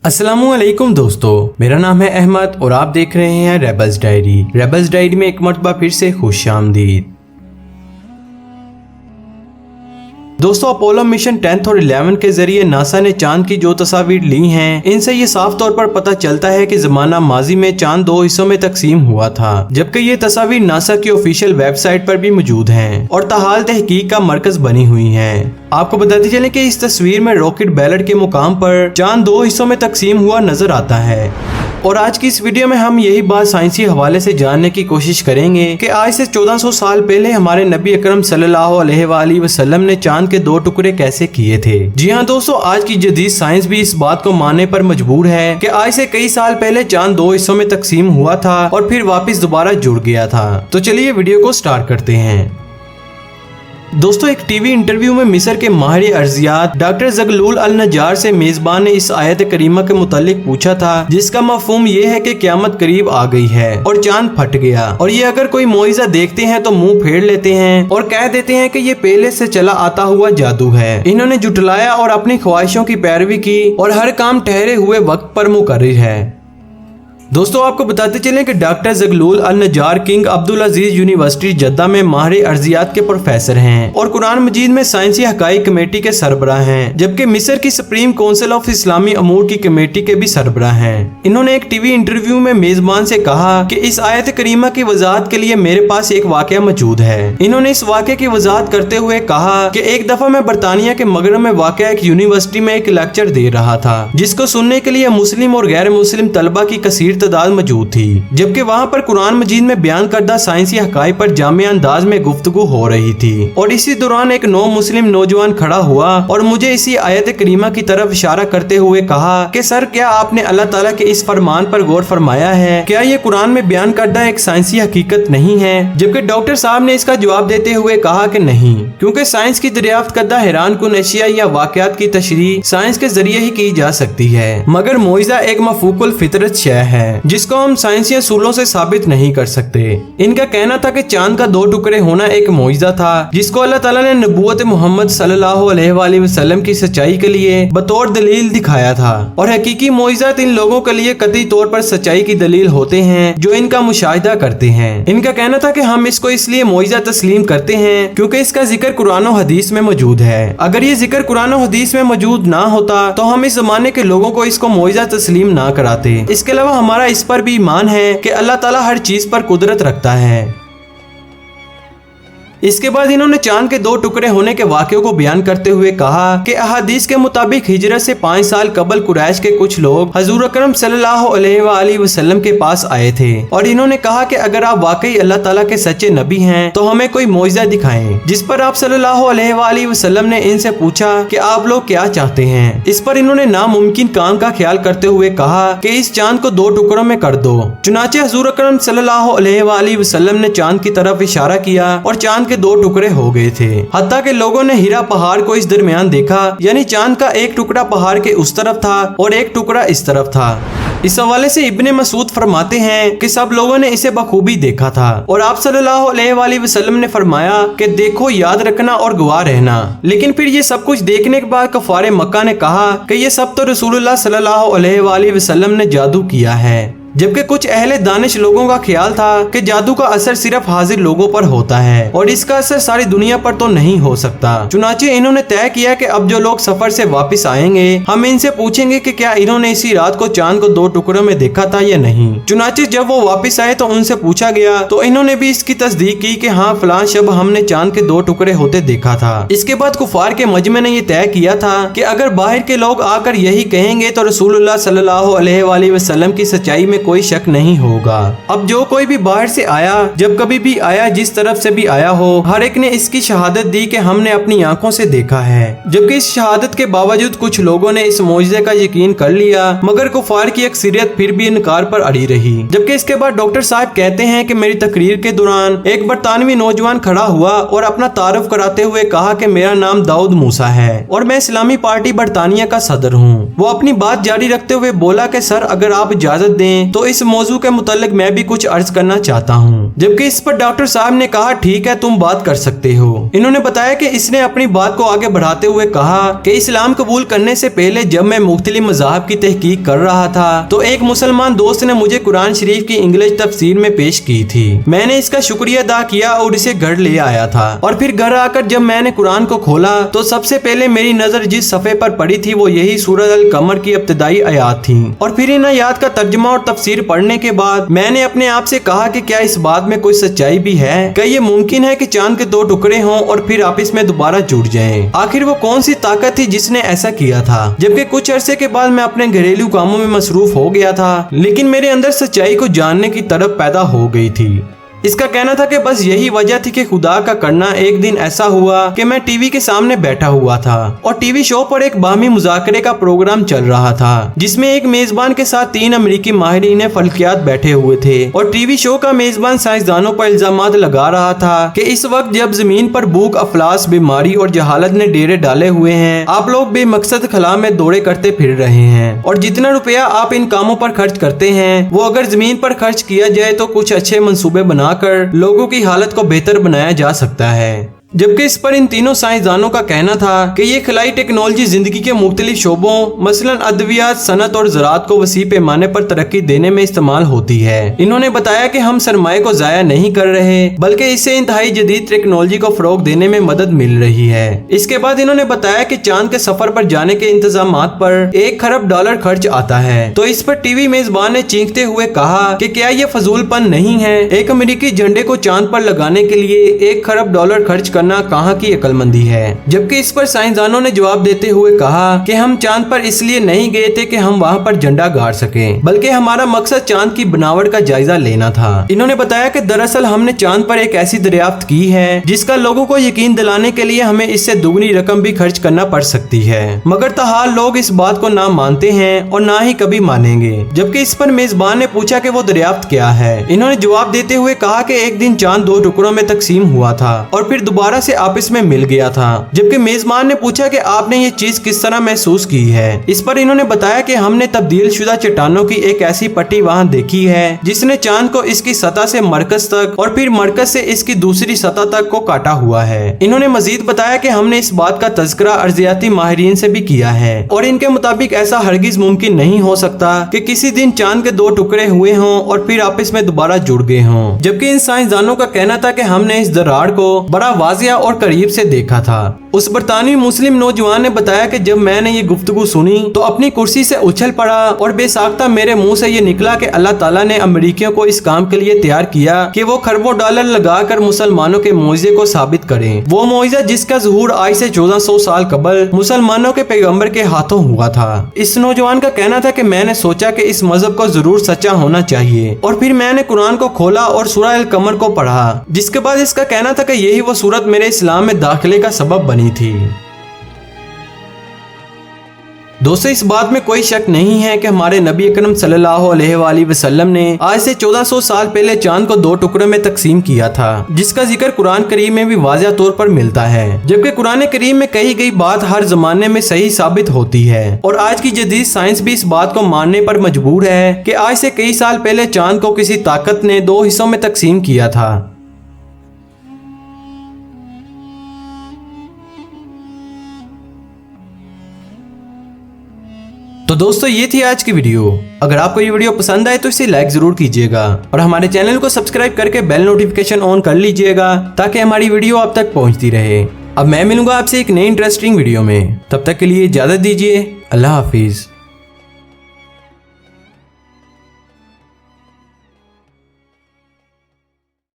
अस्सलामुअलैकुम दोस्तों, मेरा नाम है अहमद और आप देख रहे हैं रेबल्स डायरी। रेबल्स डायरी में एक मरतबा फिर से खुशामदीद। दोस्तों, अपोलो मिशन 10 और 11 के जरिए नासा ने चांद की जो तस्वीर ली हैं, इनसे ये साफ तौर पर पता चलता है कि जमाना माजी में चांद दो हिस्सों में तकसीम हुआ था, जबकि ये तस्वीर नासा की ऑफिशियल वेबसाइट पर भी मौजूद हैं और ताहाल तहकीक का मरकज बनी हुई हैं। आपको बताते चलें कि इस तस्वीर में रॉकेट बेलट के मुकाम पर चांद दो हिस्सों में तकसीम हुआ नजर आता है। और आज की इस वीडियो में हम यही बात साइंसी हवाले से जानने की कोशिश करेंगे कि आज से 1400 साल पहले हमारे नबी अकरम सल्लल्लाहु अलैहि वसल्लम ने चांद के दो टुकड़े कैसे किए थे। जी हाँ दोस्तों, आज की जदीद साइंस भी इस बात को मानने पर मजबूर है कि आज से कई साल पहले चांद दो हिस्सों में तकसीम हुआ था और फिर वापस दोबारा जुड़ गया था। तो चलिए वीडियो को स्टार्ट करते हैं। दोस्तों, एक टीवी इंटरव्यू में मिस्र के माहिर अर्जियात डॉक्टर ज़गलूल अल नज्जार से मेजबान ने इस आयत करीमा के मुतालिक पूछा था, जिसका मफहूम ये है कि क़यामत करीब आ गई है और चांद फट गया, और ये अगर कोई मोइज़ा देखते हैं तो मुंह फेर लेते हैं और कह देते हैं कि ये पहले से चला आता हुआ जादू है। इन्होंने जुटलाया और अपनी ख्वाहिशों की पैरवी की और हर काम ठहरे हुए वक्त पर मुकर्रर है। दोस्तों, आपको बताते चलें कि डॉक्टर ज़गलूल अल नज्जार किंग अब्दुल अजीज यूनिवर्सिटी जद्दा में माहिर अर्जियात के प्रोफेसर हैं और कुरान मजीद में साइंसी हकाइक कमेटी के सरबराह हैं, जबकि मिस्र की सुप्रीम काउंसिल ऑफ इस्लामी अमूर की कमेटी के भी सरबराह हैं। इन्होंने एक टीवी इंटरव्यू में मेजबान से कहा कि इस आयत करीमा की वजाहत के लिए मेरे पास एक वाकया मौजूद है। इन्होंने इस वाकये की वजाहत करते हुए कहा कि एक दफा मैं बरतानिया के मगरब में वाक़या एक यूनिवर्सिटी में एक लेक्चर दे रहा था, जिसको सुनने के लिए मुस्लिम और गैर मुस्लिम तलबा की कसीर तादाद मौजूद थी, जबकि वहाँ पर कुरान मजीद में बयान करदा साइंसी हकाइक पर जामे अंदाज में गुफ्तगू हो रही थी। और इसी दौरान एक नौ मुस्लिम नौजवान खड़ा हुआ और मुझे इसी आयत करीमा की तरफ इशारा करते हुए कहा कि सर, क्या आपने अल्लाह ताला के इस फरमान पर गौर फरमाया है? क्या ये कुरान में बयान करदा एक साइंसी हकीकत नहीं है? जबकि डॉक्टर साहब ने इसका जवाब देते हुए कहा कि नहीं, क्योंकि साइंस की दरियाफ्त करदा हैरान कुन अशिया या वाकयात की तशरीह साइंस के जरिए ही की जा सकती है, मगर मोइज़ा एक मफूकुल फितरत शय है जिसको हम साइंसी असूलों से साबित नहीं कर सकते। इनका कहना था कि चांद का दो टुकड़े होना एक मोइज़ा था, जिसको अल्लाह ताला ने नबूवत मोहम्मद सल्लल्लाहु अलैहि वसल्लम की सच्चाई के लिए बतौर दलील दिखाया था। और हकीकी मोइज़ात इन लोगों के लिए कतई तौर पर सच्चाई की दलील होते हैं जो इनका मुशाहिदा करते हैं। इनका कहना था कि हम इसको इसलिए मोइज़ा तस्लीम करते हैं क्योंकि इसका जिक्र कुरान और हदीस में मौजूद है। अगर ये जिक्र कुरान और हदीस में मौजूद ना होता तो हम इस जमाने के लोगों को इसको मोइज़ा तस्लीम ना कराते। इसके अलावा हमारा इस पर भी ईमान है कि अल्लाह ताला हर चीज पर कुदरत रखता है। इसके बाद इन्होंने चांद के दो टुकड़े होने के वाक़े को बयान करते हुए कहा कि अहादीस के मुताबिक हिजरत से 5 साल कबल कुरैश के कुछ लोग हजूर अकरम सल्लल्लाहु अलैहि वसल्लम के पास आए थे और इन्होंने कहा कि अगर आप वाकई अल्लाह ताला के सच्चे नबी हैं तो हमें कोई मोइज़ा दिखाएं। जिस पर आप सल्लल्लाहु अलैहि वसल्लम ने इनसे पूछा कि आप लोग क्या चाहते हैं। इस पर इन्होंने नामुमकिन काम का ख्याल करते हुए कहा कि इस चांद को दो टुकड़ों में कर दो। चुनाचे हजूर अकरम सल्लल्लाहु अलैहि वसल्लम ने चांद की तरफ इशारा किया और चांद दो टुकड़े हो गए थे। हत्ता के लोगों ने हीरा पहाड़ को इस दरमियान देखा, यानी चांद का एक टुकड़ा पहाड़ के उस तरफ था और एक टुकड़ा इस तरफ था। इस हवाले से इब्ने मसूद फरमाते हैं कि सब लोगों ने इसे बखूबी देखा था और आप सल्लल्लाहु अलैहि वसल्लम ने फरमाया कि देखो, याद रखना और गवाह रहना। लेकिन फिर ये सब कुछ देखने के बाद कफारे मक्का ने कहा कि ये सब तो रसूलुल्लाह सल्लल्लाहु अलैहि वसल्लम ने जादू किया है, जबकि कुछ अहले दानिश लोगों का ख्याल था कि जादू का असर सिर्फ हाजिर लोगों पर होता है और इसका असर सारी दुनिया पर तो नहीं हो सकता। चुनाचे इन्होंने तय किया कि अब जो लोग सफर से वापस आएंगे हम इनसे पूछेंगे कि क्या इन्होंने इसी रात को चांद को दो टुकड़ों में देखा था या नहीं। चुनाचे जब वो वापस आए तो उनसे पूछा गया तो इन्होंने भी इसकी तस्दीक की कि हाँ, फलां शब हमने चांद के दो टुकड़े होते देखा था। इसके बाद कुफार के मजमे ने यह तय किया था कि अगर बाहर के लोग आकर यही कहेंगे तो रसूलुल्लाह सल्लल्लाहु अलैहि वसल्लम की सच्चाई में कोई शक नहीं होगा। अब जो कोई भी बाहर से आया, जब कभी भी आया, जिस तरफ से भी आया हो, हर एक ने इसकी शहादत दी कि हमने अपनी आंखों से देखा है। जबकि इस शहादत के बावजूद कुछ लोगों ने इस मौजज़े का यकीन कर लिया, मगर कुफार की अक्सरियत फिर भी इनकार पर अड़ी रही। जबकि इसके बाद डॉक्टर साहब कहते हैं कि मेरी तकरीर के दौरान एक बरतानवी नौजवान खड़ा हुआ और अपना तारुफ कराते हुए कहा कि मेरा नाम दाऊद मूसा है और मैं इस्लामी पार्टी बरतानिया का सदर हूँ। वो अपनी बात जारी रखते हुए बोला कि सर, अगर आप इजाजत दें तो इस मौजू के मुतालिक मैं भी कुछ अर्ज करना चाहता हूँ। जबकि इस पर डॉक्टर साहब ने कहा ठीक है, तुम बात कर सकते हो। इन्होंने बताया कि इसने अपनी बात को आगे बढ़ाते हुए कहा कि इस्लाम कबूल करने से पहले जब मैं मुख्तलिफ मज़ाहब की तहकीक कर रहा था तो एक मुसलमान दोस्त ने मुझे कुरान शरीफ की इंग्लिश तफसीर में पेश की थी। मैंने इसका शुक्रिया अदा किया और इसे घर ले आया था, और फिर घर आकर जब मैंने कुरान को खोला तो सबसे पहले मेरी नजर जिस सफ़े पर पड़ी थी वो यही सूरह अल कमर की इब्तिदाई आयात थी। और फिर इन आयात का तर्जुमा और तफसीर पढ़ने के बाद मैंने अपने आप से कहा कि क्या इस बात में कोई सच्चाई भी है? क्या ये मुमकिन है कि चांद के दो टुकड़े हों और फिर आपस में दोबारा जुड़ जाएं? आखिर वो कौन सी ताकत थी जिसने ऐसा किया था? जबकि कुछ अरसे के बाद मैं अपने घरेलू कामों में मसरूफ हो गया था, लेकिन मेरे अंदर सच्चाई को जानने की तरफ पैदा हो गई थी। इसका कहना था कि बस यही वजह थी कि खुदा का करना एक दिन ऐसा हुआ कि मैं टीवी के सामने बैठा हुआ था और टीवी शो पर एक बाहमी मुज़ाकरे का प्रोग्राम चल रहा था जिसमें एक मेजबान के साथ 3 अमेरिकी माहिरीन फल्कियात बैठे हुए थे। और टीवी शो का मेजबान साइंसदानों पर इल्जामात लगा रहा था कि इस वक्त जब जमीन पर भूख, अफलास, बीमारी और जहालत ने डेरे डाले हुए हैं, आप लोग बेमकसद खला में दौड़े करते फिर रहे हैं, और जितना रुपया आप इन कामों पर खर्च करते हैं वो अगर जमीन पर खर्च किया जाए तो कुछ अच्छे मंसूबे बना कर लोगों की हालत को बेहतर बनाया जा सकता है। जबकि इस पर इन तीनों साइंसदानों का कहना था कि ये खलाई टेक्नोलॉजी जिंदगी के मुख्तलिफ शोबों मसलन अद्वियात, सनत और ज़राअत को वसी पैमाने पर तरक्की देने में इस्तेमाल होती है। इन्होंने बताया कि हम सरमाए को जाया नहीं कर रहे बल्कि इससे इंतहाई जदीद टेक्नोलॉजी को फरोग देने में मदद मिल रही है। इसके बाद इन्होंने बताया कि चांद के सफर पर जाने के इंतजामात पर $1 खरब खर्च आता है। तो इस पर टीवी मेजबान ने चीखते हुए कहा कि क्या ये फजूलपन नहीं है? एक अमेरिकी झंडे को चांद पर लगाने के लिए $1 खरब खर्च कहाँ की अक्लमंदी है? जबकि इस पर साइंसदानों ने जवाब देते हुए कहा कि हम चांद पर इसलिए नहीं गए थे कि हम वहाँ पर झंडा गाड़ सकें, बल्कि हमारा मकसद चांद की बनावट का जायजा लेना था। इन्होंने बताया कि दरअसल हमने चांद पर एक ऐसी दरियाफ्त की है जिसका लोगों को यकीन दिलाने के लिए हमें इससे दुगनी रकम भी खर्च करना पड़ सकती है, मगर ताहाल लोग इस बात को ना मानते हैं और ना ही कभी मानेंगे। जबकि इस पर मेजबान ने पूछा कि वो दरियाफ्त क्या है। इन्होंने जवाब देते हुए कहा कि एक दिन चांद 2 टुकड़ों में तकसीम हुआ था और फिर दोबारा से आपस में मिल गया था। जबकि मेजबान ने पूछा कि आपने ये चीज किस तरह महसूस की है। इस पर इन्होंने बताया कि हमने तब्दील शुदा चट्टानों की एक ऐसी पट्टी वहाँ देखी है जिसने चांद को इसकी सतह से मरकज तक और फिर मरकज से इसकी दूसरी सतह तक को काटा हुआ है। इन्होंने मजीद बताया कि हमने इस बात का तज़किरा अर्जियाती माहिरीन से भी किया है और इनके मुताबिक ऐसा हरगिज मुमकिन नहीं हो सकता कि किसी दिन चांद के 2 टुकड़े हुए हों और फिर आपस में दोबारा जुड़ गए हों। जबकि इन साइंसदानों का कहना था कि हमने इस दरार को बड़ा वाजिया और करीब से देखा था। उस बरतानवी मुस्लिम नौजवान ने बताया कि जब मैंने ये गुफ्तगू सुनी तो अपनी कुर्सी से उछल पड़ा और बेसाख्ता मेरे मुंह से ये निकला कि अल्लाह ताला ने अमेरिकियों को इस काम के लिए तैयार किया कि वो खरबों डॉलर लगाकर मुसलमानों के मौजे को साबित करें। वो मौजा जिसका ज़हूर आज से 1400 साल कबल मुसलमानों के पैगंबर के हाथों हुआ था। इस नौजवान का कहना था कि मैंने सोचा कि इस मजहब को जरूर सच्चा होना चाहिए और फिर मैंने कुरान को खोला और सूरह अल कमर को पढ़ा, जिसके बाद इसका कहना था कि यही वो सूरत मेरे इस्लाम में दाखिले का सबब बनी थी। दोस्तों, इस बात में कोई शक नहीं है कि हमारे नबी अकरम सल्लल्लाहु अलैहि वसल्लम ने आज से 1400 साल पहले चांद को 2 टुकड़ों में तकसीम किया था, जिसका जिक्र कुरान करीम में भी वाज़िह तौर पर मिलता है। जबकि कुरान करीम में कही गई बात हर जमाने में सही साबित होती है और आज की जदीद साइंस भी इस बात को मानने पर मजबूर है कि आज से कई साल पहले चांद को किसी ताकत ने 2 हिस्सों में तकसीम किया था। तो दोस्तों, ये थी आज की वीडियो। अगर आपको ये वीडियो पसंद आए तो इसे लाइक जरूर कीजिएगा और हमारे चैनल को सब्सक्राइब करके बेल नोटिफिकेशन ऑन कर लीजिएगा ताकि हमारी वीडियो आप तक पहुंचती रहे। अब मैं मिलूंगा आपसे एक नई इंटरेस्टिंग वीडियो में, तब तक के लिए इजाजत दीजिए। अल्लाह हाफिज।